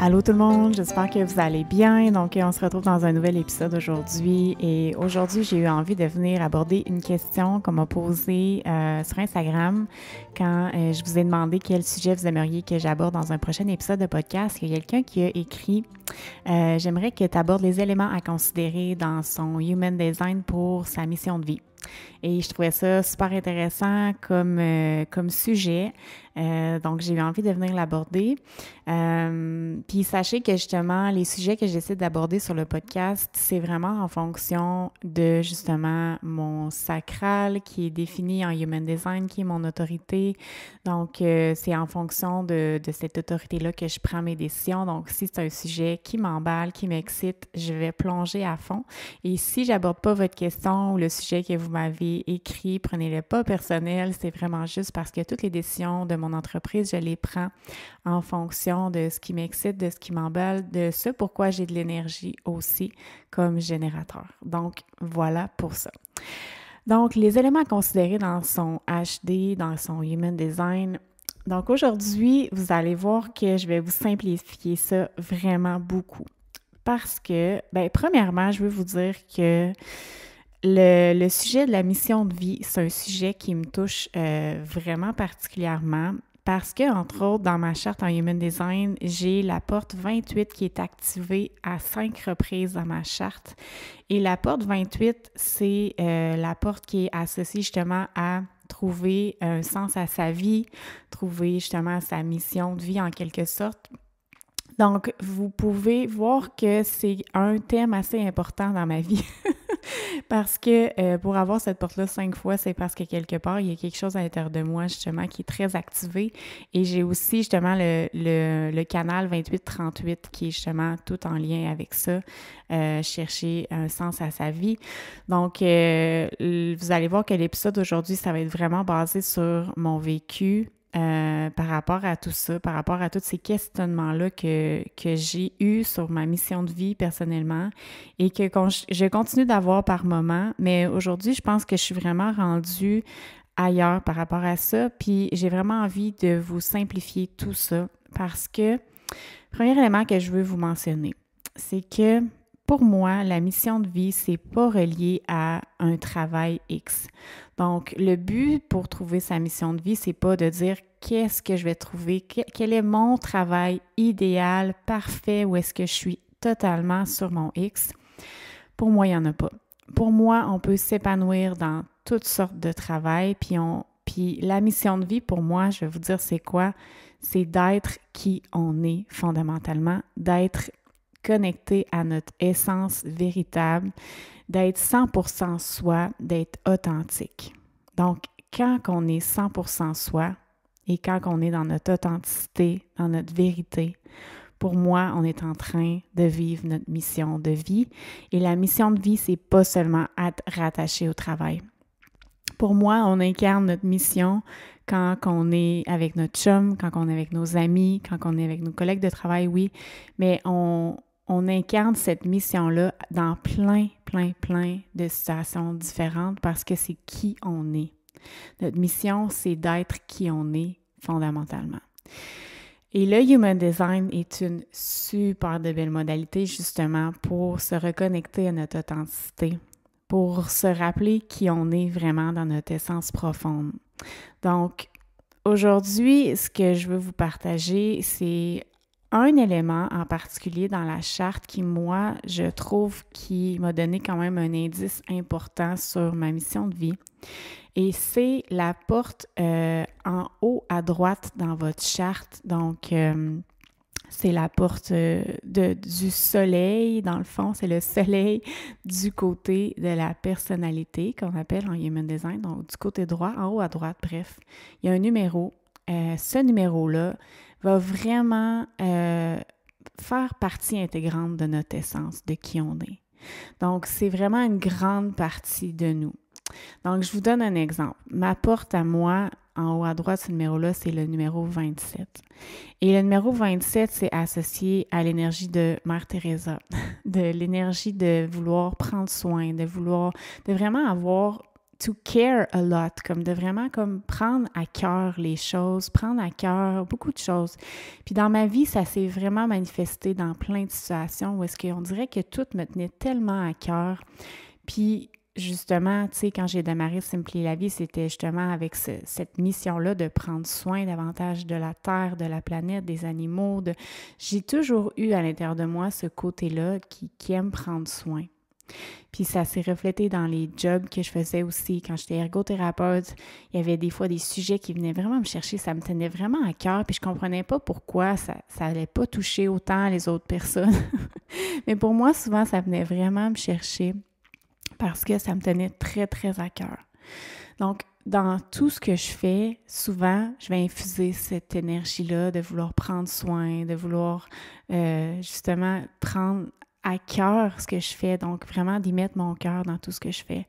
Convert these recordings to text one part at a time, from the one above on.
Allô tout le monde, j'espère que vous allez bien. Donc, on se retrouve dans un nouvel épisode aujourd'hui. Et aujourd'hui, j'ai eu envie de venir aborder une question qu'on m'a posée sur Instagram quand je vous ai demandé quel sujet vous aimeriez que j'aborde dans un prochain épisode de podcast. Il y a quelqu'un qui a écrit j'aimerais que tu abordes les éléments à considérer dans son Human Design pour sa mission de vie. Et je trouvais ça super intéressant comme sujet. Donc, j'ai eu envie de venir l'aborder. Puis, sachez que justement, les sujets que j'essaie d'aborder sur le podcast, c'est vraiment en fonction de justement mon sacral qui est défini en Human Design, qui est mon autorité. Donc, c'est en fonction de cette autorité-là que je prends mes décisions. Donc, si c'est un sujet qui m'emballe, qui m'excite, je vais plonger à fond. Et si j'aborde pas votre question ou le sujet que vous m'avez écrit, prenez-le pas personnel, c'est vraiment juste parce que toutes les décisions de mon entreprise, je les prends en fonction de ce qui m'excite, de ce qui m'emballe, de ce pourquoi j'ai de l'énergie aussi comme générateur. Donc, voilà pour ça. Donc, les éléments à considérer dans son HD, dans son Human Design. Donc, aujourd'hui, vous allez voir que je vais vous simplifier ça vraiment beaucoup. Parce que, premièrement, je veux vous dire que le sujet de la mission de vie, c'est un sujet qui me touche vraiment particulièrement parce que, entre autres, dans ma charte en Human Design, j'ai la porte 28 qui est activée à 5 reprises dans ma charte. Et la porte 28, c'est la porte qui est associée justement à trouver un sens à sa vie, trouver justement sa mission de vie en quelque sorte. Donc, vous pouvez voir que c'est un thème assez important dans ma vie parce que pour avoir cette porte-là 5 fois, c'est parce que quelque part, il y a quelque chose à l'intérieur de moi justement qui est très activé et j'ai aussi justement le canal 28-38 qui est justement tout en lien avec ça, chercher un sens à sa vie. Donc, vous allez voir que l'épisode d'aujourd'hui, ça va être vraiment basé sur mon vécu, par rapport à tout ça, par rapport à tous ces questionnements-là que j'ai eus sur ma mission de vie personnellement et que je continue d'avoir par moments, mais aujourd'hui, je pense que je suis vraiment rendue ailleurs par rapport à ça, puis j'ai vraiment envie de vous simplifier tout ça parce que, premier élément que je veux vous mentionner, c'est que pour moi, la mission de vie, c'est pas relié à un travail X. Donc, le but pour trouver sa mission de vie, c'est pas de dire qu'est-ce que je vais trouver, quel est mon travail idéal, parfait, où est-ce que je suis totalement sur mon X. Pour moi, il n'y en a pas. Pour moi, on peut s'épanouir dans toutes sortes de travail, puis la mission de vie, pour moi, je vais vous dire c'est quoi? C'est d'être qui on est fondamentalement, d'être connecté à notre essence véritable, d'être 100% soi, d'être authentique. Donc, quand on est 100% soi et quand on est dans notre authenticité, dans notre vérité, pour moi, on est en train de vivre notre mission de vie. Et la mission de vie, c'est pas seulement être rattaché au travail. Pour moi, on incarne notre mission quand on est avec notre chum, quand on est avec nos amis, quand on est avec nos collègues de travail, oui, mais on incarne cette mission-là dans plein de situations différentes parce que c'est qui on est. Notre mission, c'est d'être qui on est fondamentalement. Et le Human Design est une super de belle modalité justement pour se reconnecter à notre authenticité, pour se rappeler qui on est vraiment dans notre essence profonde. Donc, aujourd'hui, ce que je veux vous partager, c'est un élément en particulier dans la charte qui, moi, je trouve qui m'a donné quand même un indice important sur ma mission de vie. Et c'est la porte en haut à droite dans votre charte. Donc, c'est la porte du soleil, dans le fond, c'est le soleil du côté de la personnalité qu'on appelle en Human Design, donc du côté droit, en haut à droite, bref. Il y a un numéro. Ce numéro-là va vraiment faire partie intégrante de notre essence, de qui on est. Donc, c'est vraiment une grande partie de nous. Donc, je vous donne un exemple. Ma porte à moi, en haut à droite, ce numéro-là, c'est le numéro 27. Et le numéro 27, c'est associé à l'énergie de Mère Teresa, de l'énergie de vouloir prendre soin, de vraiment avoir to care a lot, comme de vraiment comme prendre à cœur les choses, prendre à cœur beaucoup de choses. Puis dans ma vie, ça s'est vraiment manifesté dans plein de situations où est-ce qu'on dirait que tout me tenait tellement à cœur. Puis justement, tu sais, quand j'ai démarré Simply la vie, c'était justement avec cette mission-là de prendre soin davantage de la terre, de la planète, des animaux. J'ai toujours eu à l'intérieur de moi ce côté-là qui aime prendre soin. Puis ça s'est reflété dans les jobs que je faisais aussi. Quand j'étais ergothérapeute, il y avait des fois des sujets qui venaient vraiment me chercher, ça me tenait vraiment à cœur, puis je comprenais pas pourquoi ça allait pas toucher autant les autres personnes. Mais pour moi, souvent, ça venait vraiment me chercher parce que ça me tenait très, très à cœur. Donc, dans tout ce que je fais, souvent, je vais infuser cette énergie-là de vouloir prendre soin, de vouloir justement prendre à cœur ce que je fais, donc vraiment d'y mettre mon cœur dans tout ce que je fais.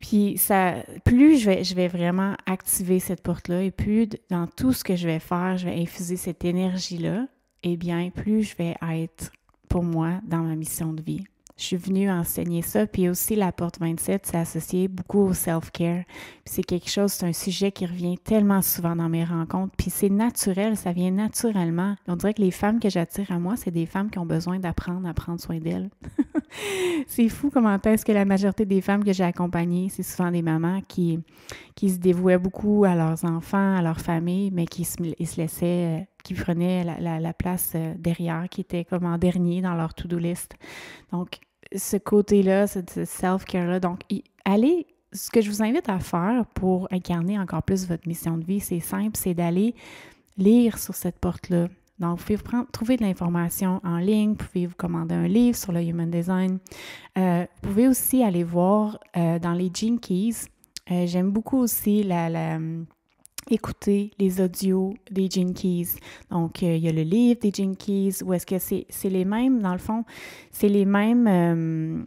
Puis ça, plus je vais vraiment activer cette porte-là et plus dans tout ce que je vais faire, je vais infuser cette énergie-là, eh bien, plus je vais être pour moi dans ma mission de vie. Je suis venue enseigner ça, puis aussi la porte 27, c'est associé beaucoup au self-care. Puis c'est quelque chose, c'est un sujet qui revient tellement souvent dans mes rencontres, puis c'est naturel, ça vient naturellement. On dirait que les femmes que j'attire à moi, c'est des femmes qui ont besoin d'apprendre à prendre soin d'elles. C'est fou comment est-ce que la majorité des femmes que j'ai accompagnées, c'est souvent des mamans qui se dévouaient beaucoup à leurs enfants, à leur famille, mais qui se laissaient, qui prenaient la place derrière, qui était comme en dernier dans leur to-do list. Donc, ce côté-là, ce self-care-là, donc, ce que je vous invite à faire pour incarner encore plus votre mission de vie, c'est simple, c'est d'aller lire sur cette porte-là. Donc, vous pouvez trouver de l'information en ligne, vous pouvez vous commander un livre sur le Human Design. Vous pouvez aussi aller voir dans les Gene Keys. J'aime beaucoup aussi écouter les audios des Gene Keys. Donc, il y a le livre des Gene Keys, où est-ce que c'est les mêmes, dans le fond, c'est les mêmes,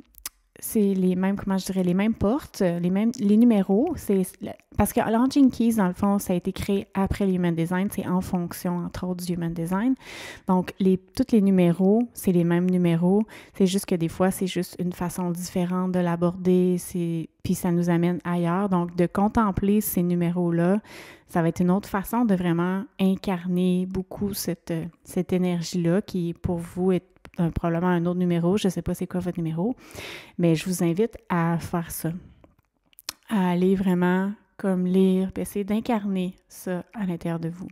comment je dirais, les mêmes portes, les numéros. Parce que Gene Keys, dans le fond, ça a été créé après le Human Design, c'est en fonction, entre autres, du Human Design. Donc, tous les numéros, c'est les mêmes numéros. C'est juste que des fois, c'est juste une façon différente de l'aborder, puis ça nous amène ailleurs. Donc, de contempler ces numéros-là, ça va être une autre façon de vraiment incarner beaucoup cette énergie-là qui, pour vous, est probablement un autre numéro. Je ne sais pas c'est quoi votre numéro, mais je vous invite à faire ça, à aller vraiment comme lire, puis essayer d'incarner ça à l'intérieur de vous.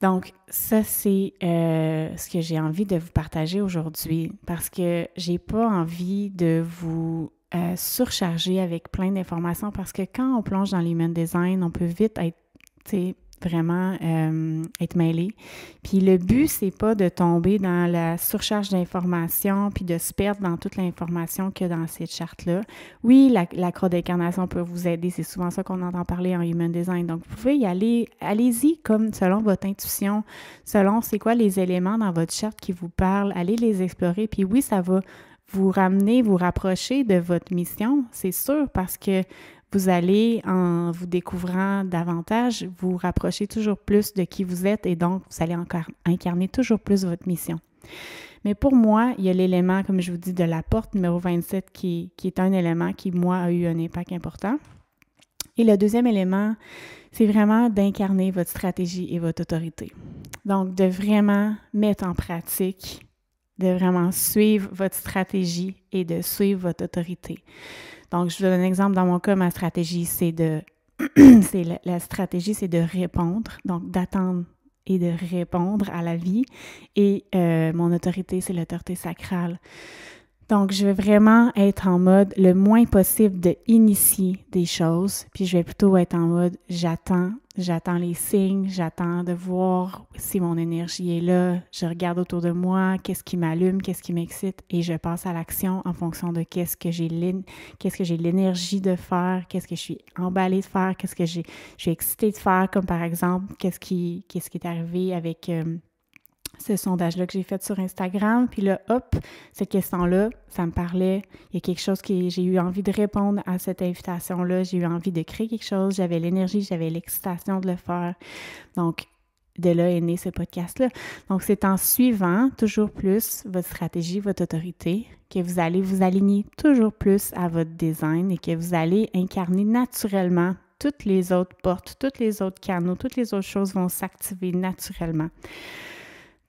Donc, ça, c'est ce que j'ai envie de vous partager aujourd'hui parce que j'ai pas envie de vous surcharger avec plein d'informations parce que quand on plonge dans l'human design, on peut vite être, vraiment être mêlé. Puis le but, c'est pas de tomber dans la surcharge d'informations puis de se perdre dans toute l'information qu'il y a dans cette charte-là. Oui, la croix d'incarnation peut vous aider. C'est souvent ça qu'on entend parler en Human Design. Donc, vous pouvez y aller. Allez-y comme selon votre intuition, selon c'est quoi les éléments dans votre charte qui vous parlent. Allez les explorer. Puis oui, ça va vous ramener, vous rapprocher de votre mission, c'est sûr, parce que vous allez, en vous découvrant davantage, vous rapprocher toujours plus de qui vous êtes et donc vous allez encore incarner toujours plus votre mission. Mais pour moi, il y a l'élément, comme je vous dis, de la porte numéro 27 qui est un élément qui, moi, a eu un impact important. Et le deuxième élément, c'est vraiment d'incarner votre stratégie et votre autorité. Donc, de vraiment mettre en pratique, de vraiment suivre votre stratégie et de suivre votre autorité. Donc, je vous donne un exemple. Dans mon cas, ma stratégie, la stratégie, c'est de répondre, donc d'attendre et de répondre à la vie. Et mon autorité, c'est l'autorité sacrale. Donc, je vais vraiment être en mode le moins possible de initier des choses, puis je vais plutôt être en mode j'attends les signes, j'attends de voir si mon énergie est là, je regarde autour de moi, qu'est-ce qui m'allume, qu'est-ce qui m'excite, et je passe à l'action en fonction de qu'est-ce que j'ai l'énergie de faire, qu'est-ce que je suis emballée de faire, qu'est-ce que je suis excitée de faire, comme par exemple, qu'est-ce qui est arrivé avec ce sondage-là que j'ai fait sur Instagram, puis là, hop, cette question-là, ça me parlait, il y a quelque chose j'ai eu envie de répondre à cette invitation-là, j'ai eu envie de créer quelque chose, j'avais l'énergie, j'avais l'excitation de le faire. Donc, de là est né ce podcast-là. Donc, c'est en suivant toujours plus votre stratégie, votre autorité, que vous allez vous aligner toujours plus à votre design et que vous allez incarner naturellement toutes les autres portes, tous les autres canaux, toutes les autres choses vont s'activer naturellement.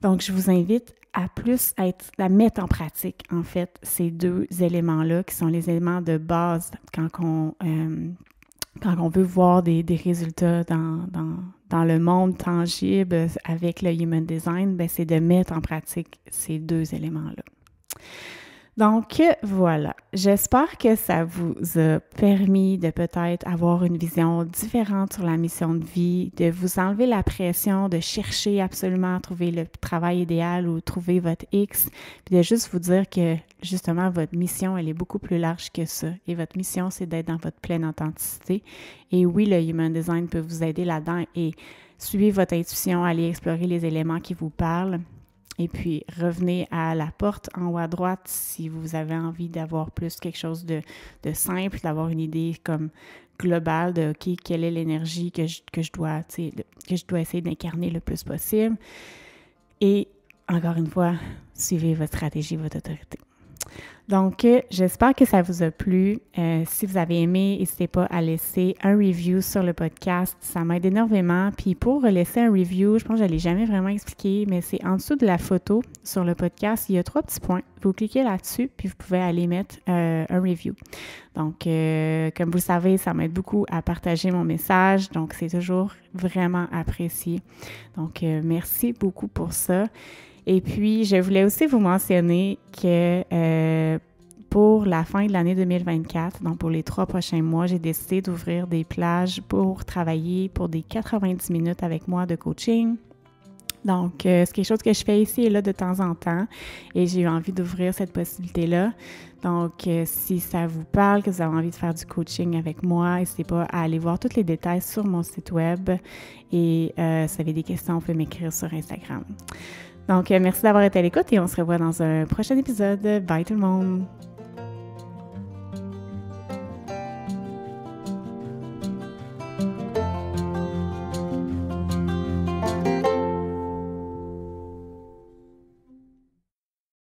Donc, je vous invite à mettre en pratique, en fait, ces deux éléments-là qui sont les éléments de base quand on veut voir des résultats dans le monde tangible avec le Human Design, bien, c'est de mettre en pratique ces deux éléments-là. Donc, voilà. J'espère que ça vous a permis de peut-être avoir une vision différente sur la mission de vie, de vous enlever la pression de chercher absolument à trouver le travail idéal ou trouver votre X, puis de juste vous dire que, justement, votre mission, elle est beaucoup plus large que ça. Et votre mission, c'est d'être dans votre pleine authenticité. Et oui, le Human Design peut vous aider là-dedans et suivez votre intuition, allez explorer les éléments qui vous parlent. Et puis, revenez à la porte en haut à droite si vous avez envie d'avoir plus quelque chose de simple, d'avoir une idée comme globale de OK, quelle est l'énergie que je dois essayer d'incarner le plus possible. Et encore une fois, suivez votre stratégie, votre autorité. Donc, j'espère que ça vous a plu. Si vous avez aimé, n'hésitez pas à laisser un review sur le podcast. Ça m'aide énormément. Puis pour laisser un review, je pense que je ne l'ai jamais vraiment expliqué, mais c'est en dessous de la photo sur le podcast. Il y a 3 petits points. Vous cliquez là-dessus, puis vous pouvez aller mettre un review. Donc, comme vous le savez, ça m'aide beaucoup à partager mon message. Donc, c'est toujours vraiment apprécié. Donc, merci beaucoup pour ça. Et puis, je voulais aussi vous mentionner que pour la fin de l'année 2024, donc pour les 3 prochains mois, j'ai décidé d'ouvrir des plages pour travailler pour des 90 minutes avec moi de coaching. Donc, c'est quelque chose que je fais ici et là de temps en temps et j'ai eu envie d'ouvrir cette possibilité-là. Donc, si ça vous parle, que vous avez envie de faire du coaching avec moi, n'hésitez pas à aller voir tous les détails sur mon site web et si vous avez des questions, vous pouvez m'écrire sur Instagram. Donc, merci d'avoir été à l'écoute et on se revoit dans un prochain épisode. Bye tout le monde!